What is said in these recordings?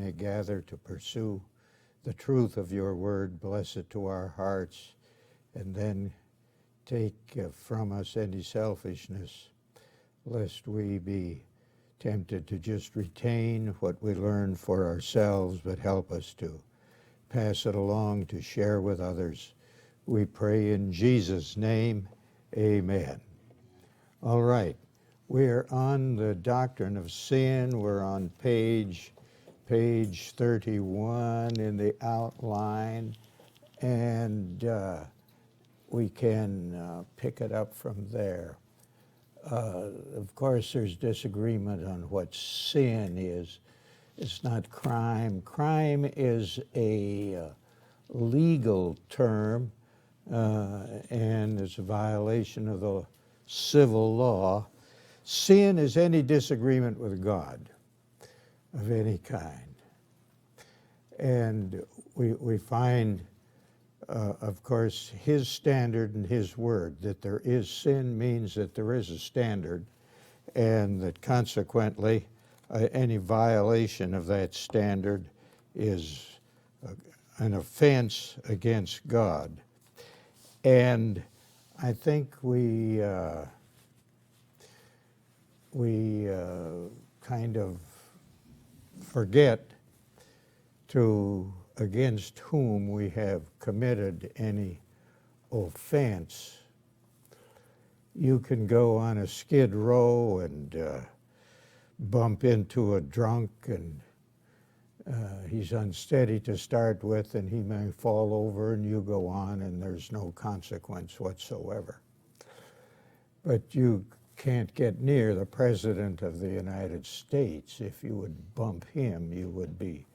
may gather to pursue the truth of your word. Bless it to our hearts, and then take from us any selfishness, lest we be tempted to just retain what we learn for ourselves, but help us to pass it along to share with others. We pray in Jesus' name, amen. All right, we're on the doctrine of sin. We're on page 31 in the outline, and we can pick it up from there. Of course, there's disagreement on what sin is. It's not crime. Crime is a legal term, and it's a violation of the civil law. Sin is any disagreement with God of any kind. And we find, of course, his standard and his word, that there is sin means that there is a standard, and that consequently any violation of that standard is an offense against God. And I think we kind of forget against whom we have committed any offense. You can go on a skid row and bump into a drunk, and he's unsteady to start with, and he may fall over, and you go on, and there's no consequence whatsoever. But you can't get near the President of the United States. If you would bump him, you would be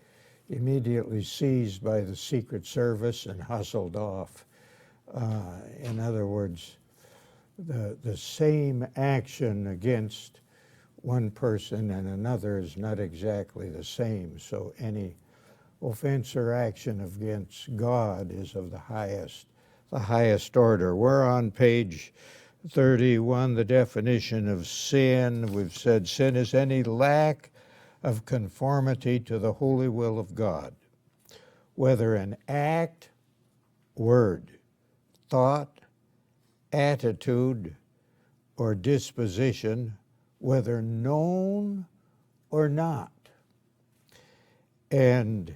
immediately seized by the Secret Service and hustled off. In other words, the same action against one person and another is not exactly the same. So any offense or action against God is of the highest order. We're on page 31, the definition of sin. We've said sin is any lack of conformity to the holy will of God, whether an act, word, thought, attitude, or disposition, whether known or not. And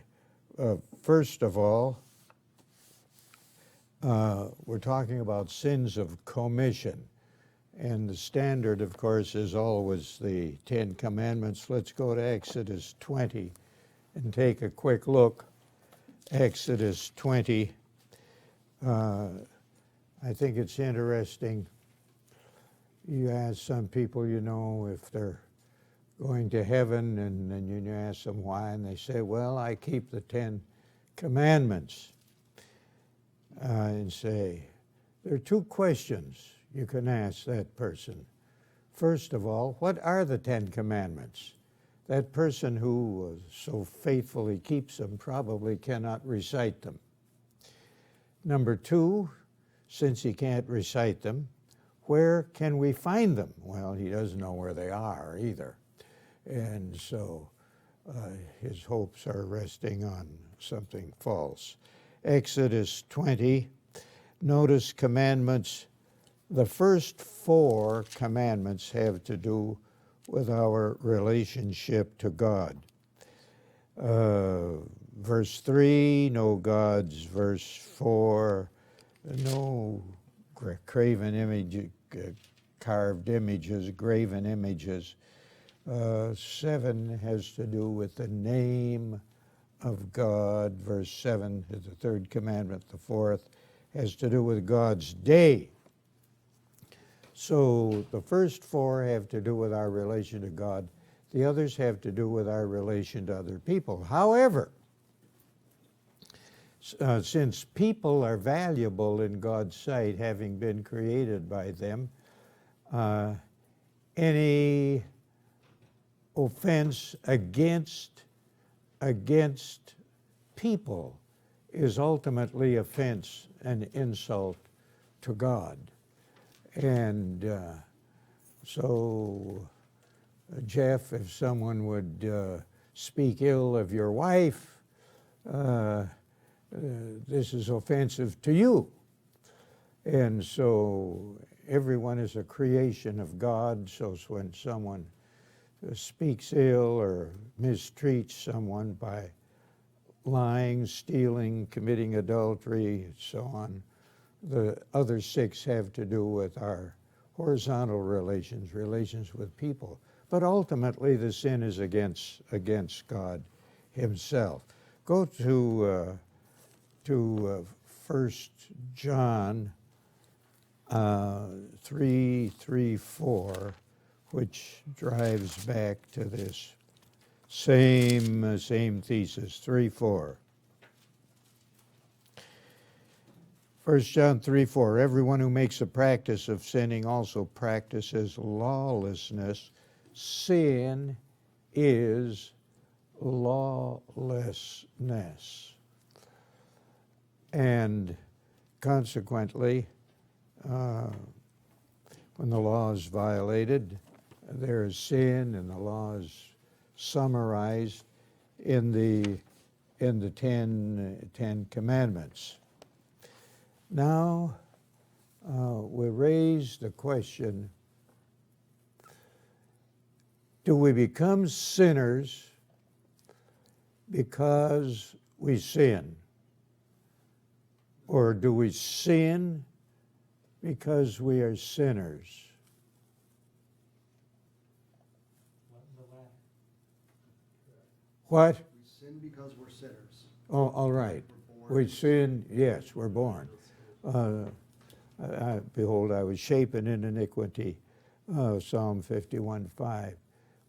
first of all, we're talking about sins of commission. And the standard, of course, is always the Ten Commandments. Let's go to Exodus 20 and take a quick look. Exodus 20. I think it's interesting. You ask some people, if they're going to heaven, and then you ask them why, and they say, well, I keep the 10 Commandments. And say, there are two questions you can ask that person. First of all, what are the 10 Commandments? That person who so faithfully keeps them probably cannot recite them. Number two, since he can't recite them, where can we find them? Well, he doesn't know where they are either. And so his hopes are resting on something false. Exodus 20, notice commandments. The first 4 commandments have to do with our relationship to God. Verse 3, no gods. Verse 4, no graven image, carved images, graven images. 7 has to do with the name of God. Verse 7 is the 3rd commandment. The 4th has to do with God's day. So the first 4 have to do with our relation to God. The others have to do with our relation to other people. However, since people are valuable in God's sight, having been created by them, any offense against people is ultimately offense and insult to God. And so, Jeff, if someone would speak ill of your wife, this is offensive to you. And so everyone is a creation of God, so when someone speaks ill or mistreats someone by lying, stealing, committing adultery, and so on, the other 6 have to do with our horizontal relations with people. But ultimately the sin is against God himself. Go to 1 John 3:4, which drives back to this same thesis. 3:4. 1 John 3:4. Everyone who makes a practice of sinning also practices lawlessness. Sin is lawlessness. And consequently, when the law is violated, there is sin, and the law is summarized in the Ten Commandments. Now, we raise the question, do we become sinners because we sin? Or do we sin because we are sinners? What? We sin because we're sinners. Oh, all right. We sin, yes, we're born. Behold, I was shapen in iniquity, Psalm 51:5.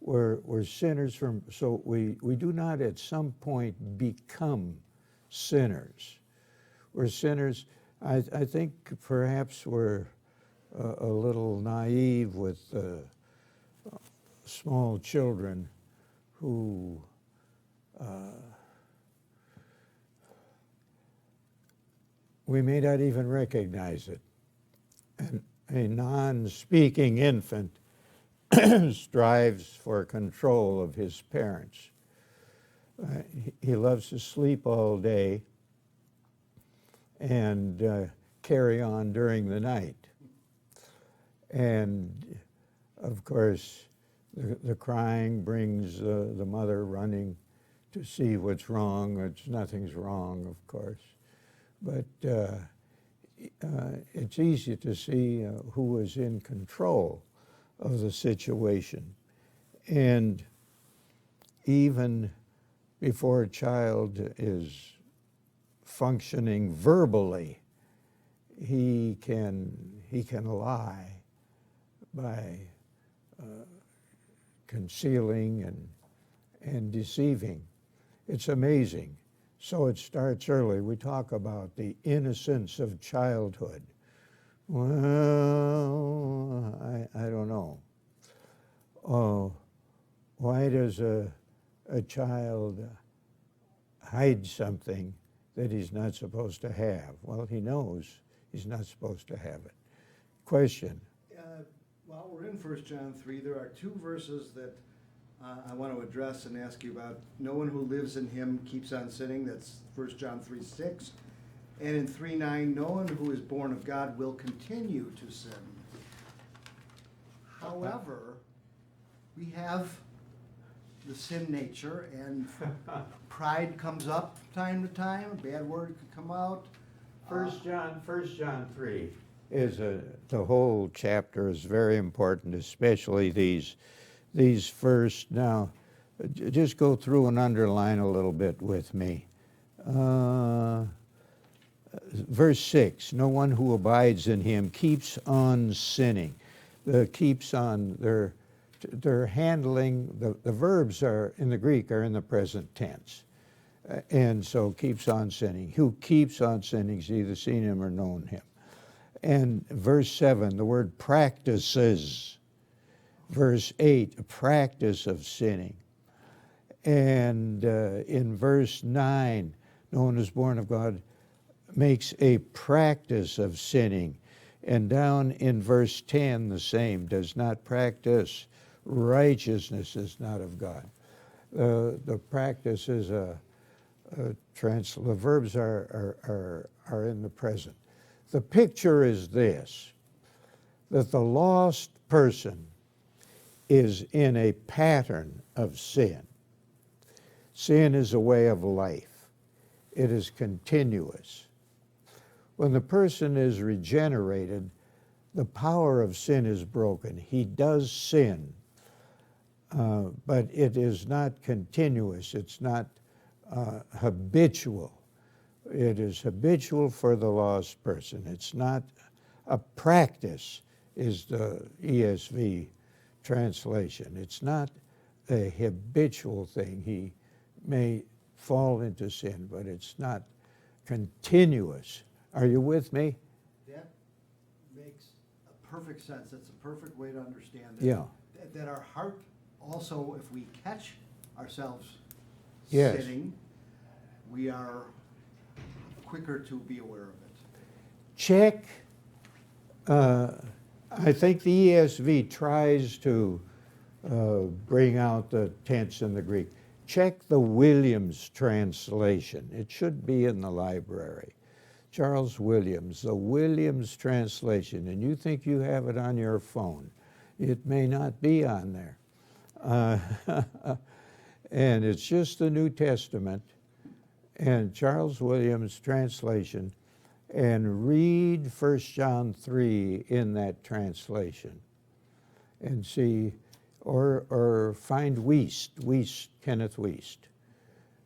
We're sinners so we do not at some point become sinners. We're sinners. I think perhaps we're a little naive with small children who we may not even recognize it. And a non-speaking infant strives for control of his parents. He loves to sleep all day and carry on during the night. And of course, the crying brings the mother running to see what's wrong. Nothing's wrong, of course. But it's easy to see who is in control of the situation. And even before a child is functioning verbally, he can lie by concealing and deceiving. It's amazing. So it starts early. We talk about the innocence of childhood. Well, I don't know. Why does a child hide something that he's not supposed to have? Well, he knows he's not supposed to have it. Question. While we're in 1 John 3, there are 2 verses that I want to address and ask you about. No one who lives in him keeps on sinning. That's 1 John 3:6. And in 3:9, no one who is born of God will continue to sin. However, we have the sin nature, and pride comes up time to time. A bad word could come out. 1 John 3 is the whole chapter is very important, especially these first. Now, just go through and underline a little bit with me. Verse 6, no one who abides in him keeps on sinning. The keeps on, they're handling, the verbs are in the Greek are in the present tense. And so keeps on sinning. Who keeps on sinning has either seen him or known him. And verse 7, the word practices. Verse 8, a practice of sinning. And in verse 9, no one who is born of God makes a practice of sinning. And down in verse 10, the same, does not practice righteousness is not of God. The practice is the verbs are in the present. The picture is this, that the lost person is in a pattern of sin. Sin is a way of life. It is continuous. When the person is regenerated, the power of sin is broken. He does sin, but it is not continuous. It's not habitual. It is habitual for the lost person. It's not a practice, is the ESV translation. It's not a habitual thing. He may fall into sin, but it's not continuous. Are you with me? That makes a perfect sense. That's a perfect way to understand it. Yeah. That our heart also, if we catch ourselves Yes. sinning, we are quicker to be aware of it. Check. I think the ESV tries to bring out the tense in the Greek. Check the Williams translation. It should be in the library. Charles Williams, the Williams translation, and you think you have it on your phone. It may not be on there. And it's just the New Testament and Charles Williams translation, and read 1 John 3 in that translation and see, or find Kenneth Wiest,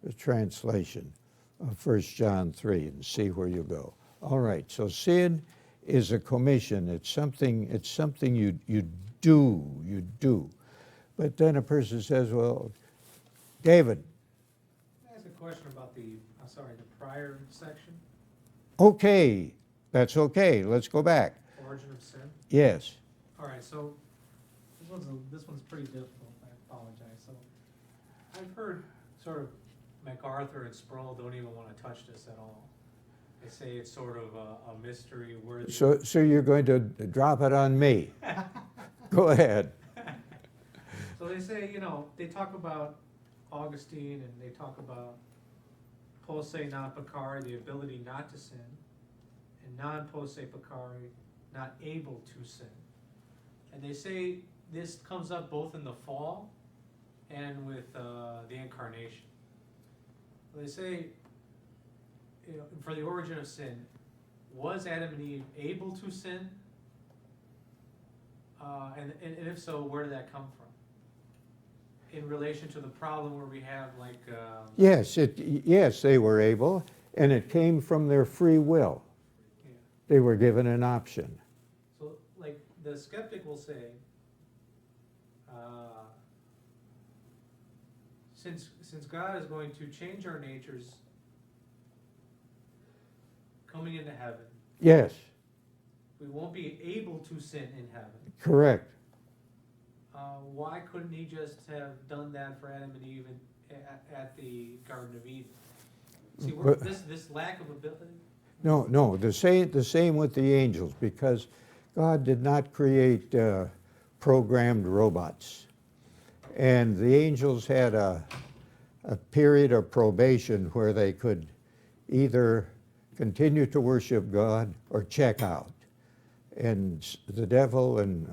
the translation of 1 John 3, and see where you go. All right, so sin is a commission. It's something you do. But then a person says, well, David. Can I ask a question about the prior section, Okay, that's okay. Let's go back. origin of sin? Yes. All right, so this one's pretty difficult, I apologize. So I've heard sort of MacArthur and Sproul don't even want to touch this at all. They say it's sort of a mystery word. So you're going to drop it on me. Go ahead. So they say, they talk about Augustine and they talk about posse non peccare, the ability not to sin, and non posse peccare, not able to sin. And they say this comes up both in the fall and with the incarnation. They say, for the origin of sin, was Adam and Eve able to sin? And if so, where did that come from? In relation to the problem where we have Yes, they were able, and it came from their free will. yeah. They were given an option. So like the skeptic will say, since God is going to change our natures coming into heaven, Yes, we won't be able to sin in heaven. correct. Why couldn't he just have done that for Adam and Eve at the Garden of Eden? See, But- this lack of ability. No, the same with the angels, because God did not create programmed robots. And the angels had a period of probation where they could either continue to worship God or check out. And the devil and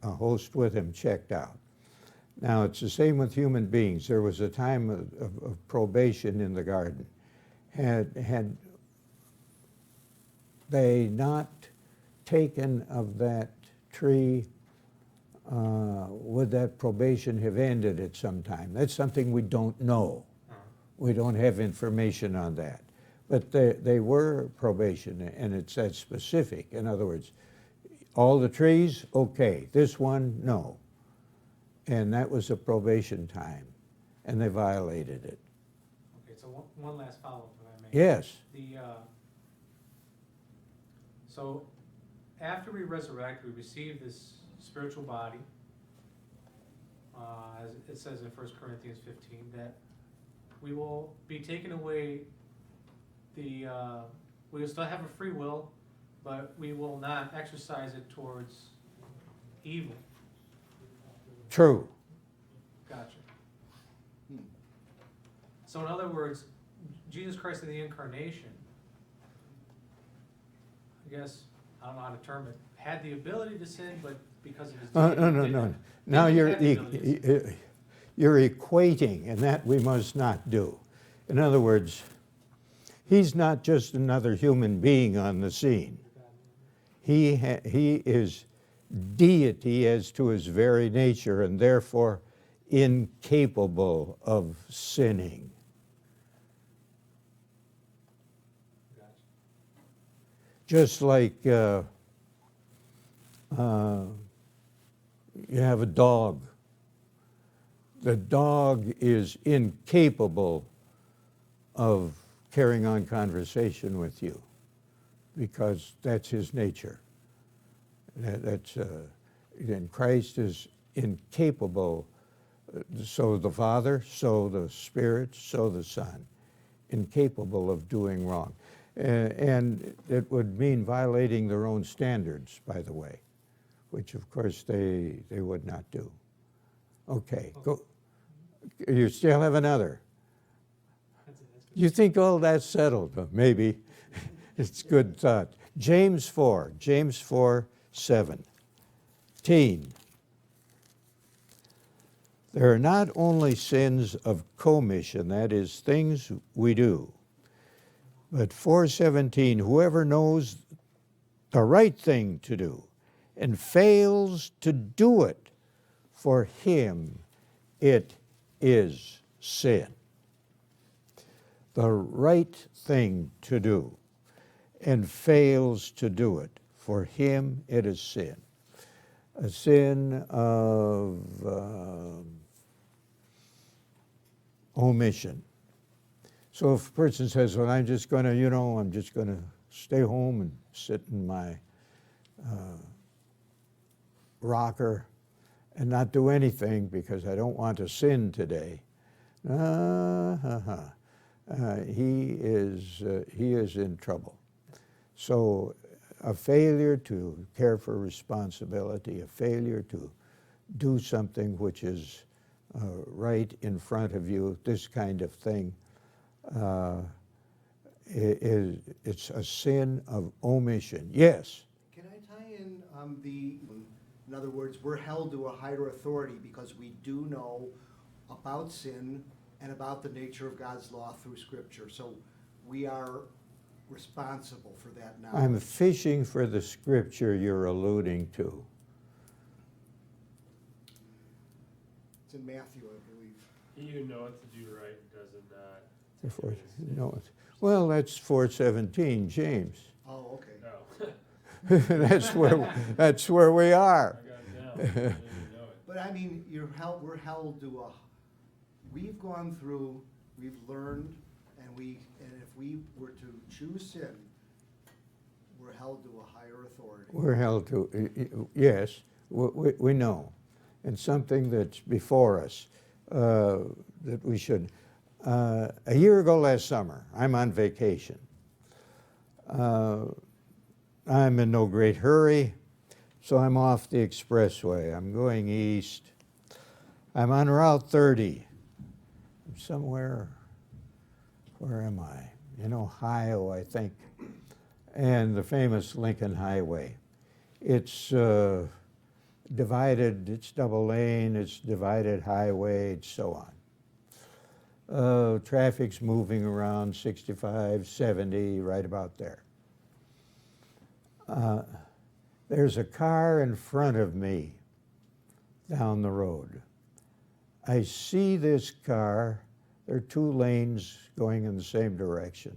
a host with him checked out. Now, it's the same with human beings. There was a time of probation in the garden. Had they not taken of that tree, would that probation have ended at some time? That's something we don't know. We don't have information on that. But they were probation, and it's that specific. In other words, all the trees, okay. This one, no. And that was a probation time, and they violated it. Okay, so one last follow-up, if I may. Yes. So after we resurrect, we receive this spiritual body, as it says in 1 Corinthians 15, that we will be taken away we will still have a free will, but we will not exercise it towards evil. True. Gotcha. So in other words, Jesus Christ in the incarnation, I guess, I don't know how to term it, had the ability to sin, but because of his deity, No. didn't. Now Didn't you're, have the ability to sin. you're equating, and that we must not do. In other words, he's not just another human being on the scene. He is deity as to his very nature, and therefore incapable of sinning. Just like you have a dog. The dog is incapable of carrying on conversation with you because that's his nature. And Christ is incapable, so the Father, so the Spirit, so the Son, incapable of doing wrong. And it would mean violating their own standards, by the way, which of course they would not do. Okay, go. You still have another. You think all that's settled? Maybe. It's good thought. James 4:17. There are not only sins of commission, that is, things we do, but 4:17, whoever knows the right thing to do and fails to do it, for him it is sin. The right thing to do and fails to do it, for him it is sin. A sin of omission. So if a person says, well, I'm just going to stay home and sit in my rocker and not do anything because I don't want to sin today, he is in trouble. So a failure to care for responsibility, a failure to do something which is right in front of you, this kind of thing, it's a sin of omission. Yes? Can I tie in in other words, we're held to a higher authority because we do know about sin and about the nature of God's law through Scripture. So we are responsible for that knowledge. I'm fishing for the scripture you're alluding to. It's in Matthew, I believe. He who knoweth to do right doesn't not. Therefore, no, well, that's 4:17, James. Oh, okay. No. That's where we are. I got it down. I didn't even know it. But I mean, we're held to we've gone through, we've learned, and if we were to choose sin, we're held to a higher authority. We're held to, yes, we know. And something that's before us that we should. A year ago last summer, I'm on vacation. I'm in no great hurry, so I'm off the expressway. I'm going east. I'm on Route 30. I'm somewhere, where am I? In Ohio, I think. And the famous Lincoln Highway. It's divided, it's double lane, it's divided highway, and so on. Traffic's moving around 65, 70, right about there. There's a car in front of me down the road. I see this car, there are two lanes going in the same direction.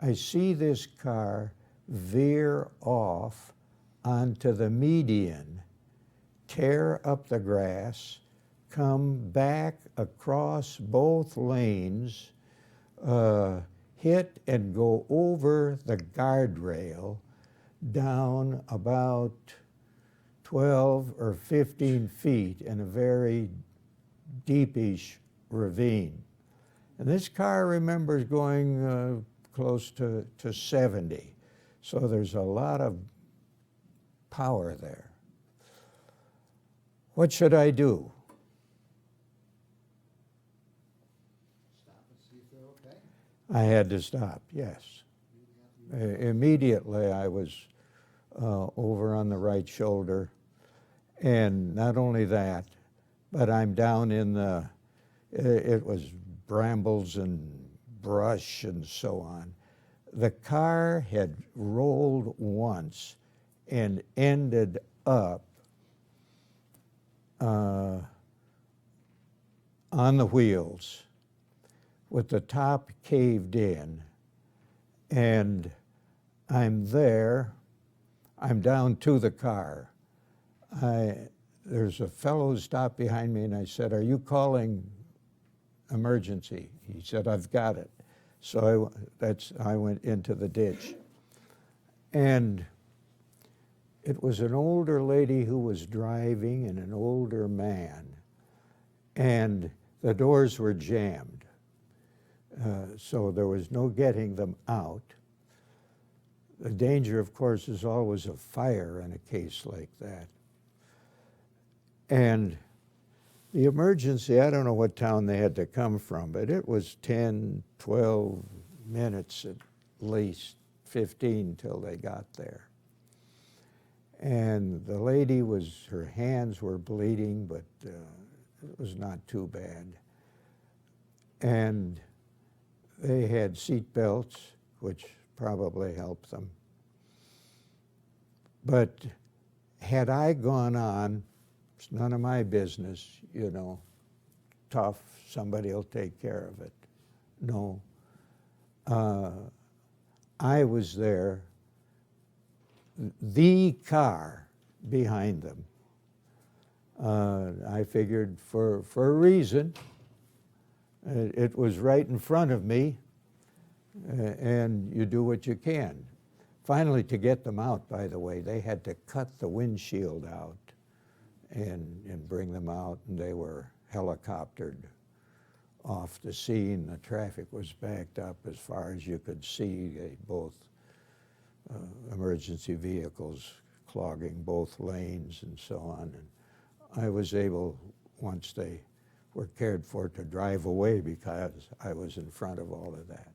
I see this car veer off onto the median, tear up the grass, come back across both lanes, hit and go over the guardrail down about 12 or 15 feet in a very deepish ravine. And this car remembers going close to 70. So there's a lot of power there. What should I do? Stop and see if I had to stop, yes. Immediately I was over on the right shoulder. And not only that, but I'm down in the, it was brambles and brush and so on. The car had rolled once and ended up on the wheels with the top caved in, and I'm there, I'm down to the car. There's a fellow who stopped behind me and I said, "Are you calling emergency?" He said, "I've got it." So I went into the ditch. And it was an older lady who was driving and an older man. And the doors were jammed. So there was no getting them out. The danger, of course, is always a fire in a case like that. And the emergency, I don't know what town they had to come from, but it was 10, 12 minutes at least, 15 till they got there. And the lady her hands were bleeding, but it was not too bad. And they had seat belts, which probably helped them. But had I gone on, it's none of my business, you know, tough, somebody will take care of it. No. I was there, the car behind them. I figured for a reason, it was right in front of me, and you do what you can. Finally, to get them out, by the way, they had to cut the windshield out and bring them out, and they were helicoptered off the scene. The traffic was backed up as far as you could see, both emergency vehicles clogging both lanes and so on. And I was able, once they were cared for, to drive away because I was in front of all of that.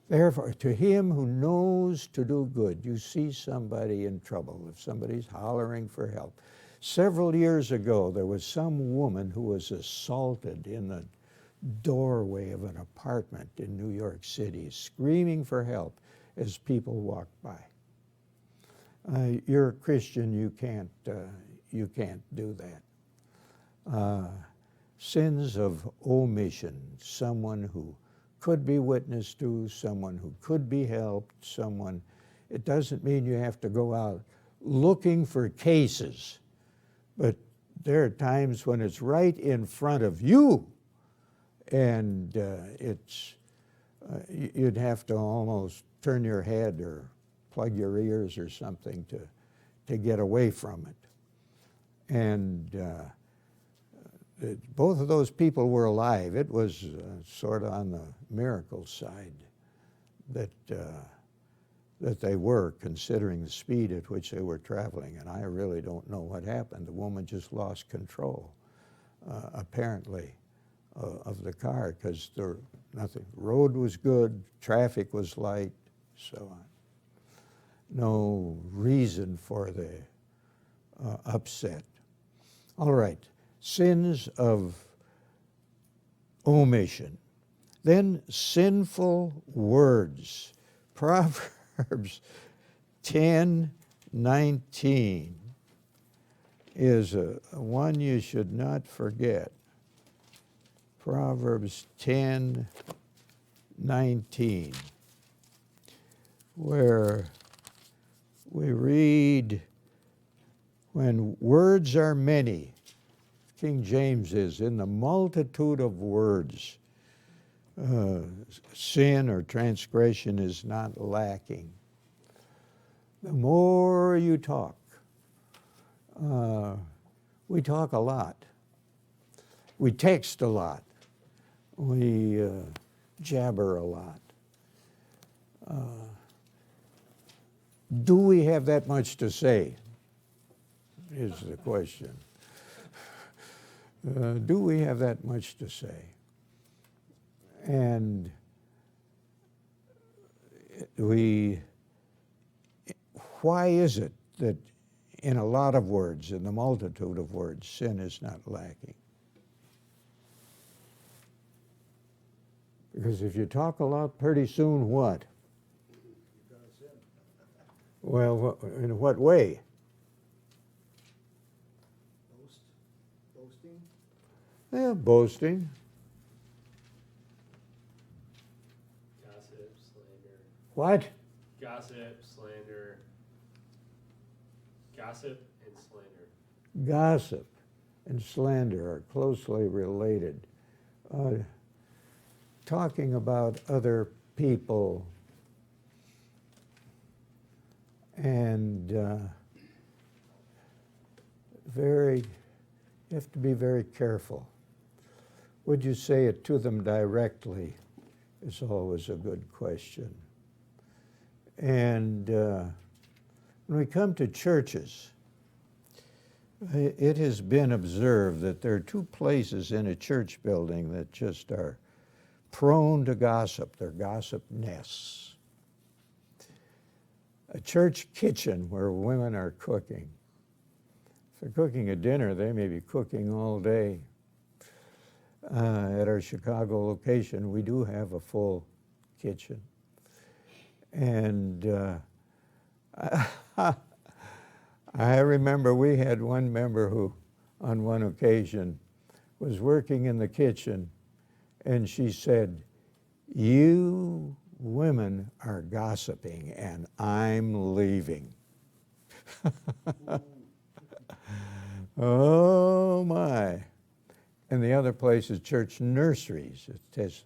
Therefore, to him who knows to do good, you see somebody in trouble, if somebody's hollering for help. Several years ago, there was some woman who was assaulted in the doorway of an apartment in New York City, screaming for help as people walked by. You're a Christian, you can't do that. Sins of omission, someone who could be witnessed to, someone who could be helped, someone, it doesn't mean you have to go out looking for cases, but there are times when it's right in front of you, and you'd have to almost turn your head or plug your ears or something to get away from it. And both of those people were alive. It was sort of on the miracle side that they were, considering the speed at which they were traveling. And I really don't know what happened. The woman just lost control, apparently, of the car, because nothing. Road was good, traffic was light, so on. No reason for the upset. All right. Sins of omission. Then sinful words. Proverbs 10:19 is one you should not forget. Proverbs 10:19, where we read, when words are many, King James is, in the multitude of words, sin or transgression is not lacking. The more you talk, we talk a lot. We text a lot. We jabber a lot. Do we have that much to say, is the question. Do we have that much to say? And why is it that in a lot of words, in the multitude of words, sin is not lacking? Because if you talk a lot, pretty soon what? You're gonna sin. Well, in what way? Boasting. Yeah, boasting. Gossip, slander. What? Gossip, slander. Gossip and slander. Gossip and slander are closely related. Talking about other people and you have to be very careful. Would you say it to them directly is always a good question. And when we come to churches, it has been observed that there are two places in a church building that just are prone to gossip. They're gossip nests. A church kitchen where women are cooking. If they're cooking a dinner, they may be cooking all day. At our Chicago location, we do have a full kitchen. And I remember we had one member who, on one occasion, was working in the kitchen, and she said, "You women are gossiping, and I'm leaving." Oh, my. And the other place is church nurseries. It's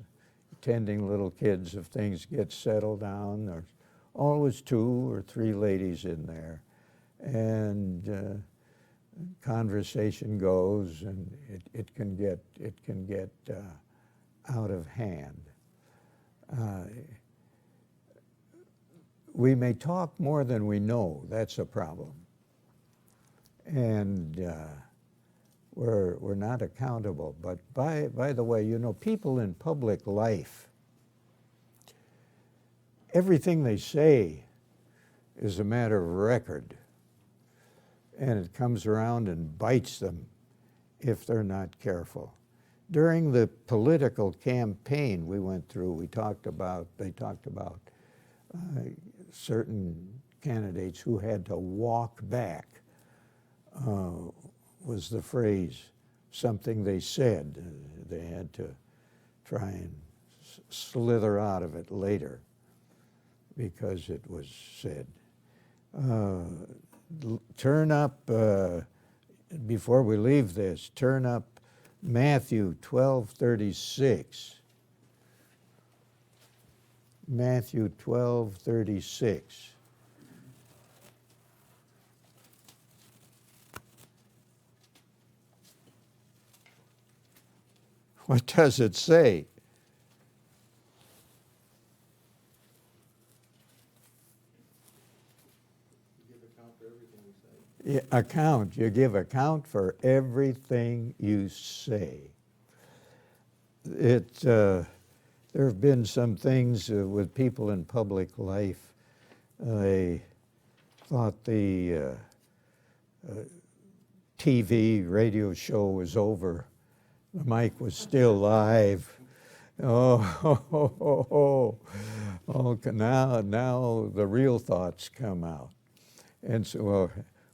attending little kids. If things get settled down, there's always 2 or 3 ladies in there. And conversation goes, and it can get out of hand. We may talk more than we know. That's a problem. And we're not accountable. But by the way, you know, people in public life, everything they say is a matter of record. And it comes around and bites them if they're not careful. During the political campaign we went through, they talked about certain candidates who had to walk back, was the phrase, something they said. They had to try and slither out of it later because it was said. Turn up, before we leave this, turn up Matthew 12:36. Matthew 12:36. What does it say? You give account for everything you say. There have been some things with people in public life. They thought the TV radio show was over. The mic was still live. Oh, now the real thoughts come out. And so, well,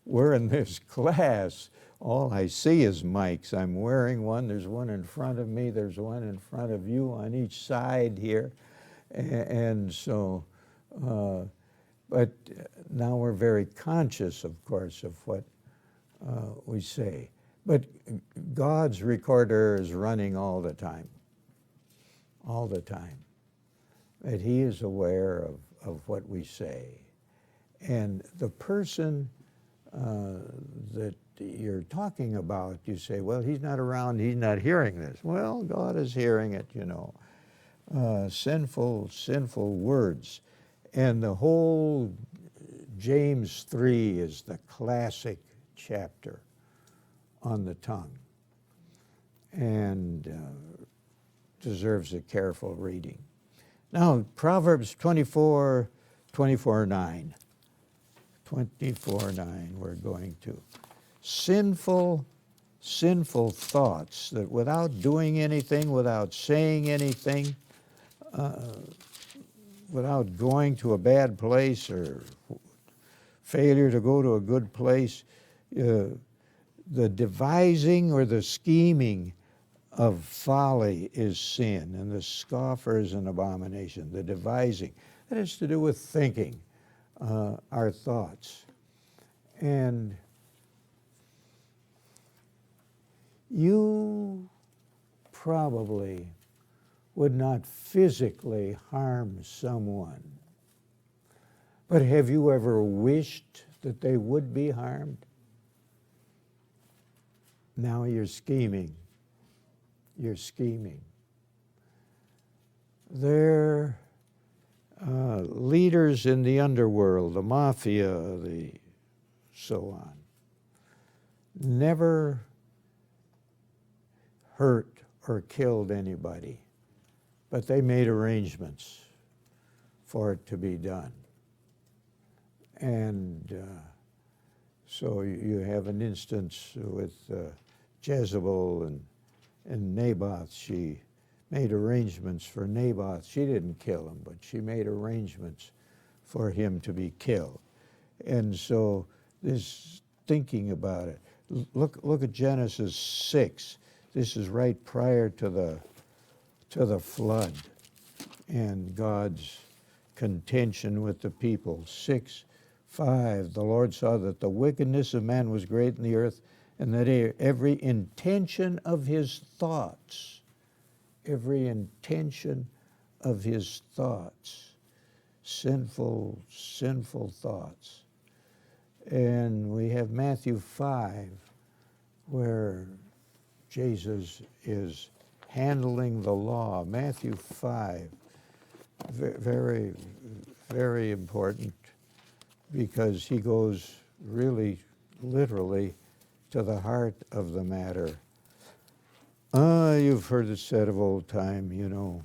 we're in this class. All I see is mics. I'm wearing one. There's one in front of me. There's one in front of you on each side here. And so, but now we're very conscious, of course, of what we say. But God's recorder is running all the time. All the time. That He is aware of what we say. And the person that you're talking about, you say, well, he's not around, he's not hearing this. Well, God is hearing it, you know. Sinful words. And the whole James 3 is the classic chapter on the tongue and deserves a careful reading. Now, Proverbs 24, 24:9. 24:9 we're going to. Sinful thoughts that without doing anything, without saying anything, without going to a bad place or failure to go to a good place, the devising or the scheming of folly is sin, and the scoffer is an abomination. The devising, that has to do with thinking, our thoughts. And you probably would not physically harm someone, but have you ever wished that they would be harmed? Now you're scheming. You're scheming. They're leaders in the underworld, the mafia, the so on. Never hurt or killed anybody, but they made arrangements for it to be done. And so you have an instance with Jezebel and Naboth. She made arrangements for Naboth. She didn't kill him, but she made arrangements for him to be killed. And so this thinking about it. Look at Genesis 6. This is right prior to the flood and God's contention with the people. 6:5. The Lord saw that the wickedness of man was great in the earth, and that every intention of his thoughts, sinful thoughts. And we have Matthew 5, where Jesus is handling the law. Matthew 5, very, very important, because he goes really literally to the heart of the matter. You've heard it said of old time, you know.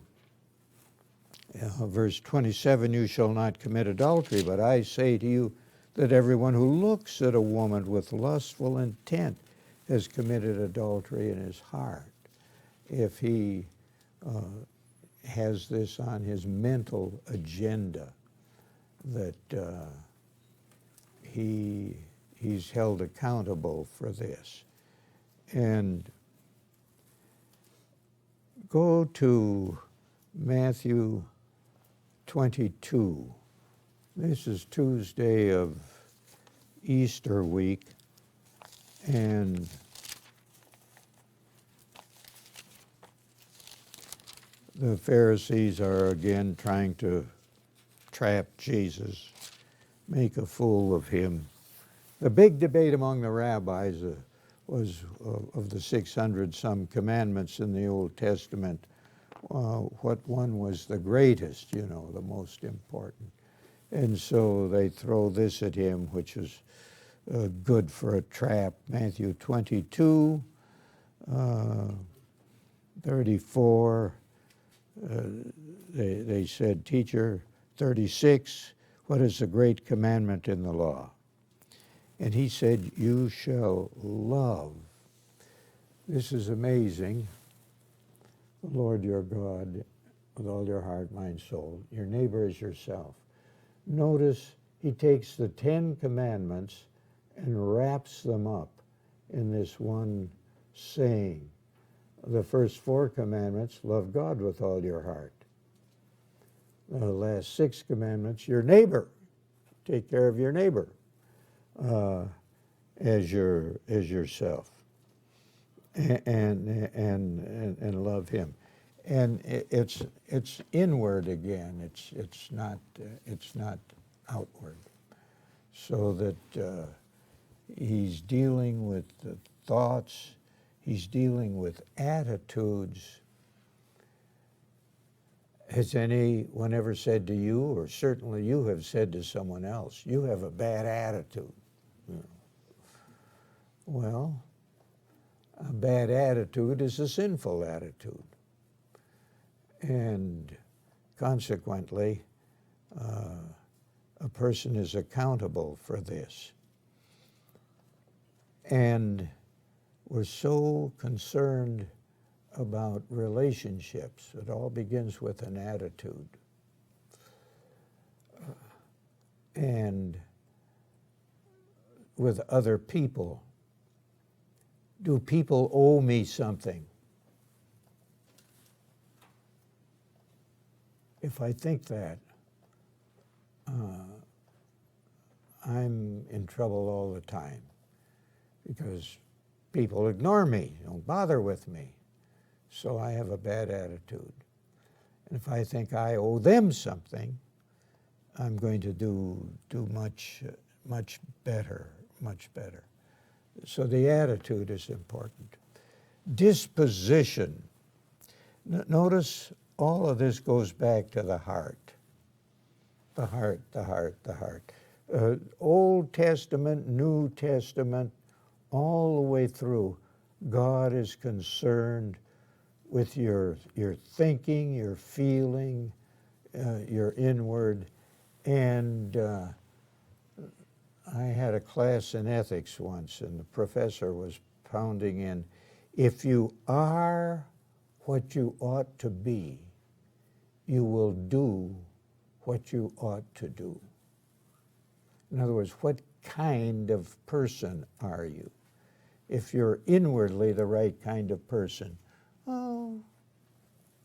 Verse 27, you shall not commit adultery, but I say to you that everyone who looks at a woman with lustful intent has committed adultery in his heart. If he has this on his mental agenda, that he's held accountable for this. And go to Matthew 22. This is Tuesday of Easter week, and the Pharisees are again trying to trap Jesus, make a fool of him. The big debate among the rabbis was of the 600 some commandments in the Old Testament, what one was the greatest, you know, the most important. And so they throw this at him, which is good for a trap. Matthew 22, 34, they said, Teacher, 36, what is the great commandment in the law? And he said, you shall love. This is amazing. The Lord your God with all your heart, mind, soul. Your neighbor is yourself. Notice he takes the 10 commandments and wraps them up in this one saying. The first 4 commandments, love God with all your heart. The last 6 commandments, your neighbor. Take care of your neighbor as yourself, and love him. And it's inward again. It's not outward. So that he's dealing with the thoughts. He's dealing with attitudes. Has anyone ever said to you, or certainly you have said to someone else, you have a bad attitude? Well, a bad attitude is a sinful attitude. And consequently, A person is accountable for this. And we're so concerned about relationships. It all begins with an attitude. And with other people. Do people owe me something? If I think that, I'm in trouble all the time because people ignore me, don't bother with me. So I have a bad attitude. And if I think I owe them something, I'm going to do much better. So the attitude is important. Disposition. Notice all of this goes back to the heart. The heart. Old Testament, New Testament, all the way through, God is concerned with your thinking, your feeling, your inward. And I had a class in ethics once, and the professor was pounding in, if you are what you ought to be, you will do what you ought to do. In other words, what kind of person are you? If you're inwardly the right kind of person, oh,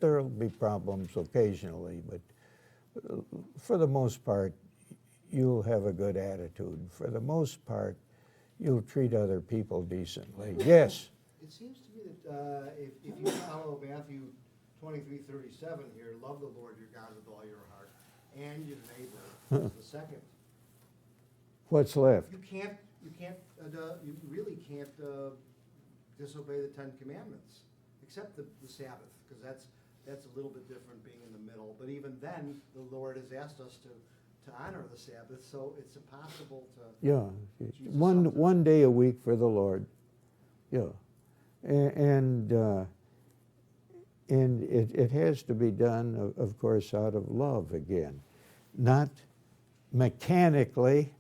there'll be problems occasionally, but for the most part, you'll have a good attitude. For the most part, you'll treat other people decently. Yes? It seems to me that if you follow Matthew 23:37 here, love the Lord your God with all your heart and your neighbor is the second. What's left? You really can't disobey the Ten Commandments, except the Sabbath, because that's a little bit different being in the middle. But even then, the Lord has asked us to honor the Sabbath, so it's impossible to. Yeah, one day a week for the Lord. Yeah, and it has to be done, of course, out of love again, not mechanically,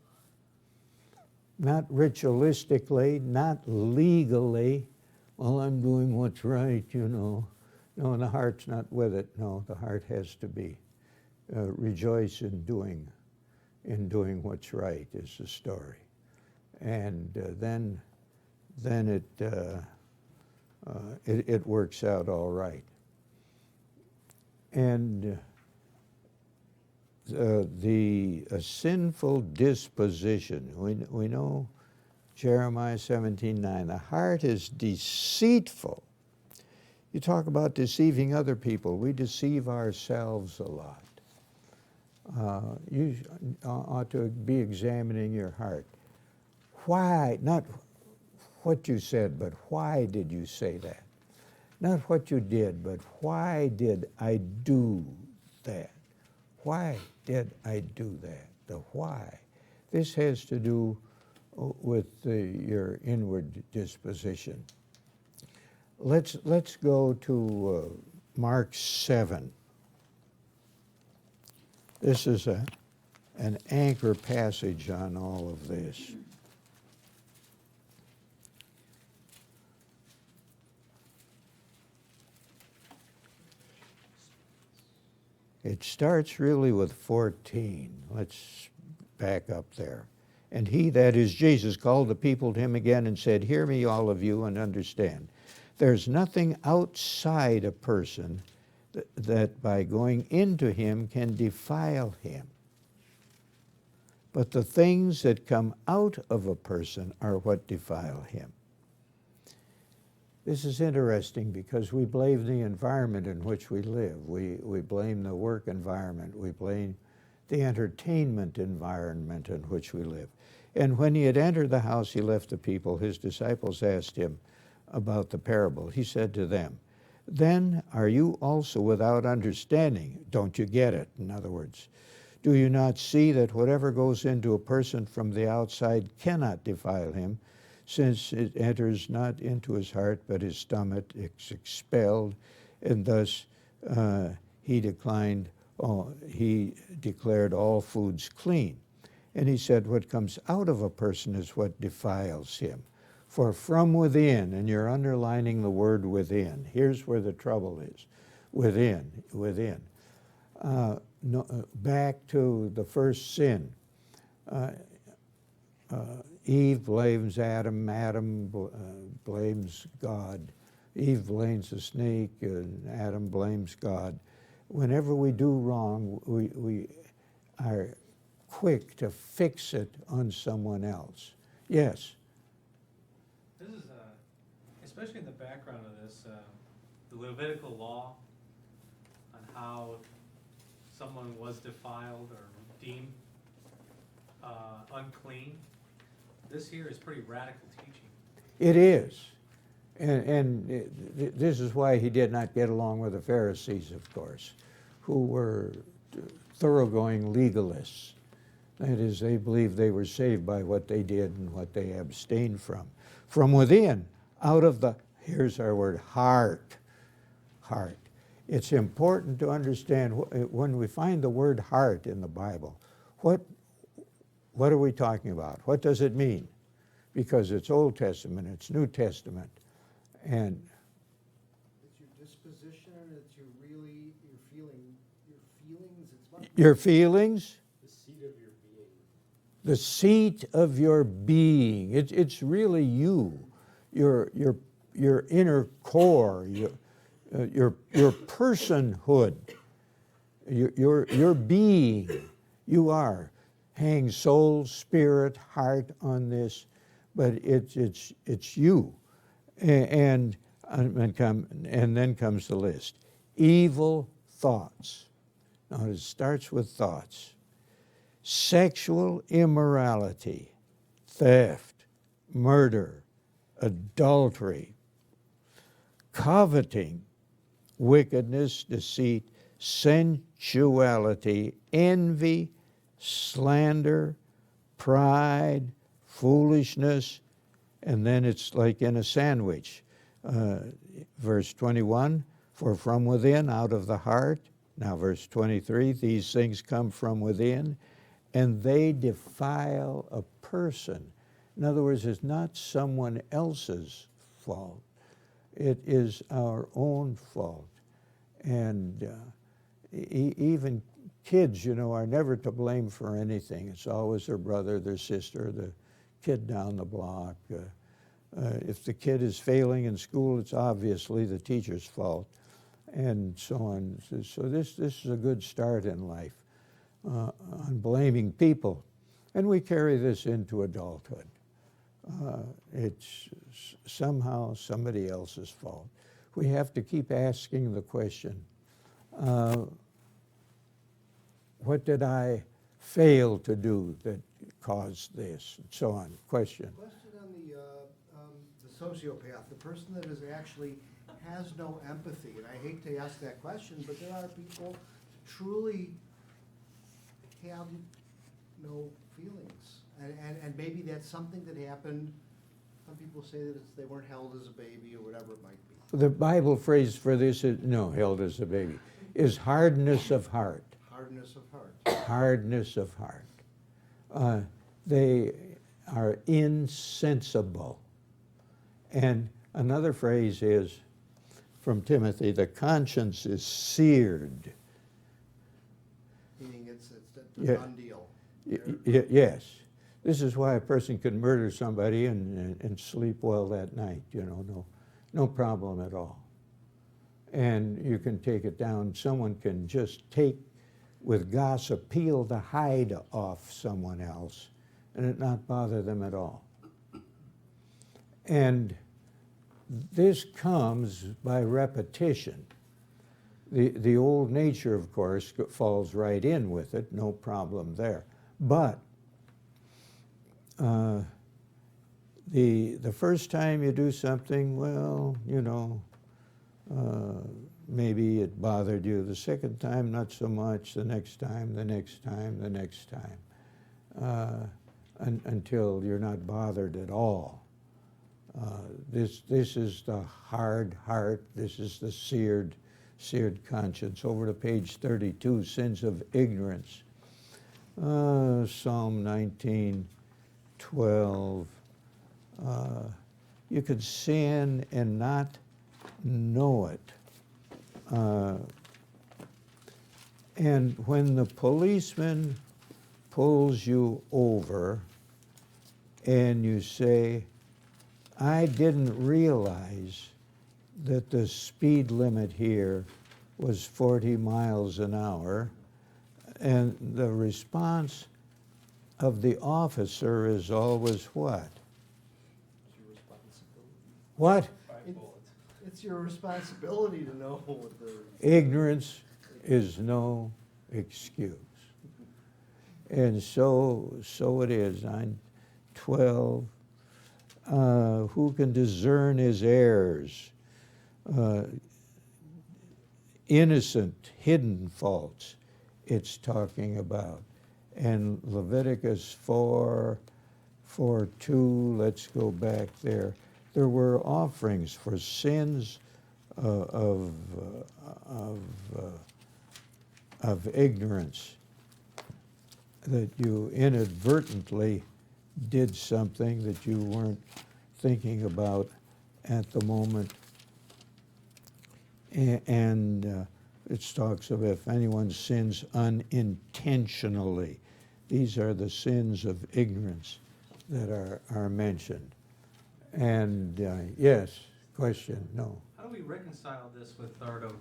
not ritualistically, not legally. Well, I'm doing what's right, you know. No, the heart's not with it. No, the heart has to be rejoice in doing what's right is the story, and then it works out all right. And a sinful disposition. We know Jeremiah 17:9. The heart is deceitful. You talk about deceiving other people. We deceive ourselves a lot. You ought to be examining your heart. Why, not what you said, but why did you say that? Not what you did, but why did I do that? Why did I do that? The why. This has to do with your inward disposition. Let's go to Mark 7. This is an anchor passage on all of this. It starts really with 14. Let's back up there. And he, that is Jesus, called the people to him again and said, hear me, all of you, and understand. There's nothing outside a person that by going into him can defile him. But the things that come out of a person are what defile him. This is interesting because we blame the environment in which we live. We blame the work environment. We blame the entertainment environment in which we live. And when he had entered the house, he left the people. His disciples asked him about the parable. He said to them, then are you also without understanding? Don't you get it? In other words, do you not see that whatever goes into a person from the outside cannot defile him, since it enters not into his heart, but his stomach is expelled, and thus he declared all foods clean. And he said, what comes out of a person is what defiles him. For from within, and you're underlining the word within, here's where the trouble is. Within, within. Back to the first sin. Eve blames Adam, Adam blames God. Eve blames the snake, and Adam blames God. Whenever we do wrong, we are quick to fix it on someone else. Yes? This is, especially in the background of this, the Levitical law on how someone was defiled or deemed unclean. This here is pretty radical teaching. It is. And this is why he did not get along with the Pharisees, of course, who were thoroughgoing legalists. That is, they believed they were saved by what they did and what they abstained from. From within, out of the, here's our word, heart. Heart. It's important to understand when we find the word heart in the Bible, what are we talking about? What does it mean? Because it's Old Testament, it's New Testament. And It's your disposition, it's your feelings, it's what. your feelings, The seat of your being. the seat of your being. It's really you, your inner core, your personhood, your being. You are. Hang soul, spirit, heart on this, but it's you. And then comes the list. Evil thoughts. Now it starts with thoughts. Sexual immorality, theft, murder, adultery, coveting, wickedness, deceit, sensuality, envy, slander, pride, foolishness, and then it's like in a sandwich. Verse 21, for from within, out of the heart. Now verse 23, these things come from within, and they defile a person. In other words, it's not someone else's fault. It is our own fault. And even kids, are never to blame for anything. It's always their brother, their sister, the kid down the block. If the kid is failing in school, it's obviously the teacher's fault, and so on. So this is a good start in life on blaming people. And we carry this into adulthood. It's somehow somebody else's fault. We have to keep asking the question, what did I fail to do that caused this, and so on. Question. Question on the sociopath, the person that is actually has no empathy, and I hate to ask that question, but there are people truly have no feelings, and maybe that's something that happened. Some people say that they weren't held as a baby or whatever it might be. The Bible phrase for this is, no, held as a baby, is hardness of heart. Hardness of heart. Hardness of heart. They are insensible. And another phrase is, from Timothy, the conscience is seared. Meaning it's a Yeah. done deal. Yes. This is why a person can murder somebody and sleep well that night, no problem at all. And you can take it down. Someone can just take, with gossip, peel the hide off someone else and it not bother them at all. And this comes by repetition. The old nature, of course, falls right in with it, no problem there. But the first time you do something, well, maybe it bothered you. The second time, not so much. The next time, the next time, the next time, until you're not bothered at all. This is the hard heart. This is the seared conscience. Over to page 32, sins of ignorance. Psalm 19:12. You could sin and not know it. And when the policeman pulls you over and you say, I didn't realize that the speed limit here was 40 miles an hour, and the response of the officer is always what? It's your responsibility. What? 5 bullets. It's your responsibility to know what the. Ignorance is no excuse. And so it is. 9:12. Who can discern his errors? Innocent, hidden faults it's talking about. And Leviticus 4:2, let's go back there. There were offerings for sins of ignorance, that you inadvertently did something that you weren't thinking about at the moment. And it talks of if anyone sins unintentionally. These are the sins of ignorance that are mentioned. And yes, question, no. How do we reconcile this with sort of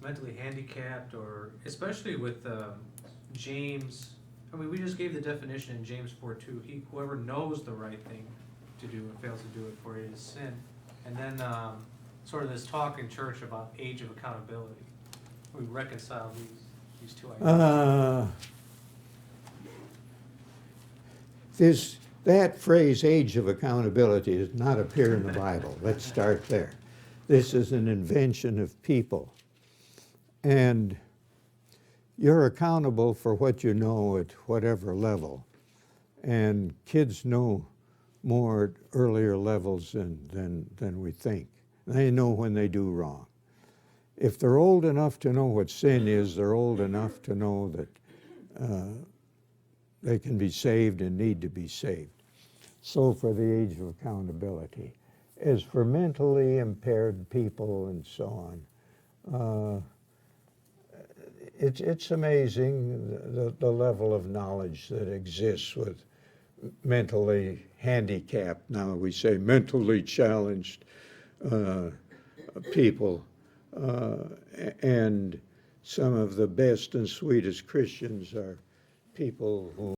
mentally handicapped, or especially with James? I mean, we just gave the definition in James 4:2. Whoever knows the right thing to do and fails to do it, for it is sin. And then sort of this talk in church about age of accountability. We reconcile these two ideas. That phrase, age of accountability, does not appear in the Bible. Let's start there. This is an invention of people. And you're accountable for what you know at whatever level. And kids know more at earlier levels than we think. They know when they do wrong. If they're old enough to know what sin is, they're old enough to know that they can be saved and need to be saved. So for the age of accountability. As for mentally impaired people and so on, it's amazing the level of knowledge that exists with mentally handicapped, now we say mentally challenged people, and some of the best and sweetest Christians are people who